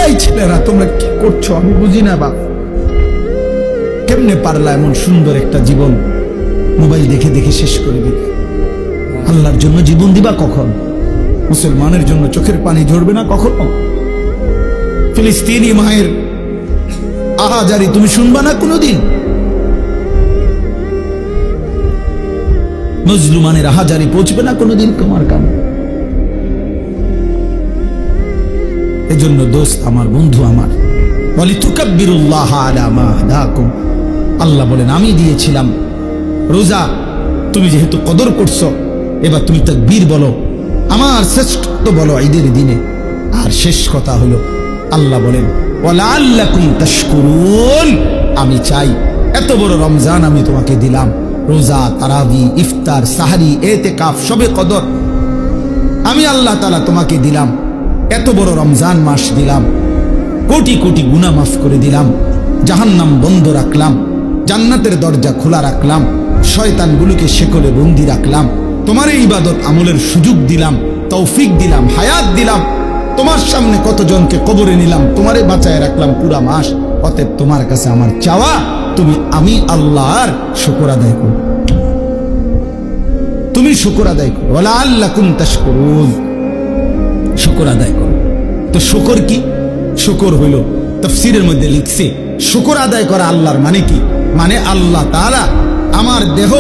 এই ছেলেরা তোমরা কি করছো আমি বুঝি না বাপ, কেমনে পারলা এমন সুন্দর একটা জীবন মোবাইল দেখে দেখে শেষ করে দিবে? আল্লাহর জন্য জীবন দিবা কখন? মুসলমানের জন্য চোখের পানি ঝরবে না কখনো? ফিলিস্তিনি মায়ের আহাজারি তুমি শুনবা না কোনোদিন? মজলুমানের আহাজারি পৌঁছবে না কোনোদিন তোমার কানে? এজন্য দোস্ত আমার, বন্ধু আমার, ওয়ালিতুকাব্বিরুল্লাহ আলা মা হাদাকুম, আল্লাহ বলেন আমি দিয়েছিলাম রোজা, তুমি যেহেতু কদর করছো এবার তুমি তাকবীর বলো, আমার শ্রেষ্ঠত্ব বলো ঈদের দিনে। আর শেষ কথা হলো আল্লাহ বলেন ওয়ালাআল্লাকুম তাশকুরুন, আমি চাই এত বড় রমজান আমি তোমাকে দিলাম, রোজা, তারাবি, ইফতার, সাহরি, এতেকাফ, শবে কদর আমি আল্লাহ তাআলা তোমাকে দিলাম, এত বড় রমজান মাস দিলাম, কোটি কোটি গুনাহ মাফ করে দিলাম, জাহান্নাম বন্ধ রাখলাম, জান্নাতের দরজা খোলা রাখলাম, শয়তানগুলোকে শেকলে বন্দি রাখলাম, তোমার এই ইবাদত আমলের সুযোগ দিলাম, তৌফিক দিলাম, হায়াত দিলাম, তোমার সামনে কতজনকে কবরে নিলাম, তোমারে বাঁচায় রাখলাম পুরা মাস। অতএব তোমার কাছে আমার চাওয়া তুমি আমি আল্লাহর শুকর আদায় করো, তুমি শুকর আদায় করো, ওয়ালাআল্লাকুম তাশকুরুন, শুকর আদায় করো। তো শুকর কি? শুকর হইল তাফসীরের মধ্যে লিখছে শুকর আদায় করা আল্লাহর মানে কি? মানে আল্লাহ তাআলা আমার দেহ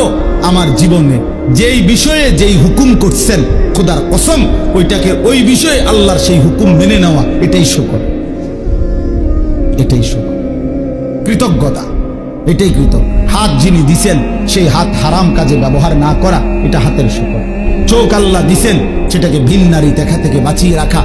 আমার জীবনে যেই বিষয়ে যেই হুকুম করছেন, খোদার কসম ওইটাকে ওই বিষয়ে আল্লাহর সেই হুকুম মেনে নেওয়া, এটাই শুকর, এটাই শুকর, কৃতজ্ঞতা, এটাই কৃতজ্ঞ। হাত যিনি দিছেন সেই হাত হারাম কাজে ব্যবহার না করা, এটা হাতের শুকর। চোখ আল্লাহ দিছেন সেটাকে ভিন নারী দেখা থেকে বাঁচিয়ে রাখা,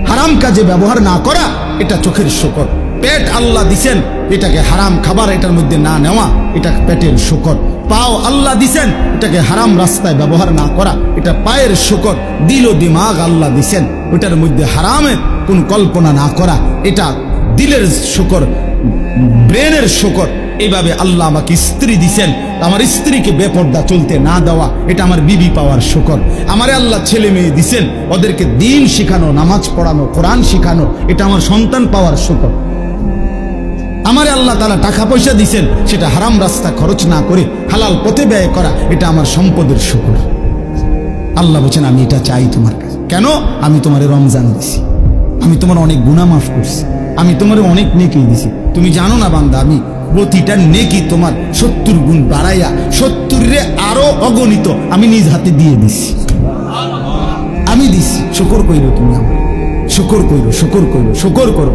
হারাম কাজে ব্যবহার না করা, এটা চোখের শুকর। পেট আল্লাহ দিছেন, এটাকে হারাম খাবার এটার মধ্যে না নেওয়া, এটা পেটের শুকর। পাও আল্লাহ দিছেন, এটাকে হারাম রাস্তায় ব্যবহার না করা, এটা পায়ের শুকর। দিল ও দিমাগ আল্লাহ দিছেন, ওটার মধ্যে হারামের কোন কল্পনা না করা, এটা দিলের শুকর, ব্রেনের শুকর। এইভাবে আল্লাহ আমাকে স্ত্রী দিছেন, আমার স্ত্রীকে বেপর্দা চলতে না দেওয়া, এটা আমার বিবি পাওয়ার শুকর। আমারে আল্লাহ ছেলে মেয়ে দিছেন, ওদেরকে দিন শিখানো, নামাজ পড়ানো, কোরআন শিখানো, এটা আমার সন্তান পাওয়ার শুকর। আমারে আল্লাহ তাআলা টাকা পয়সা দিছেন, সেটা হারাম রাস্তা খরচ না করে হালাল পথে ব্যয় করা, এটা আমার সম্পদের শুকর। আল্লাহ বলছেন আমি এটা চাই তোমার কাছে। কেন? আমি তোমারে রমজান দিছি, আমি তোমার অনেক গুনাহ মাফ করছি, আমি তোমার অনেক নেকি দিছি। তুমি জানো না বান্দা, আমি প্রতিটা নেকি তোমার 70 গুণ বাড়াইয়া 70 রে আরো অগণিত আমি নিজ হাতে দিয়ে দিছি, আমি দিছি। শুকর কইরো তুমি আমার, শুকর কইরো, শুকর কইরো, শুকর করো।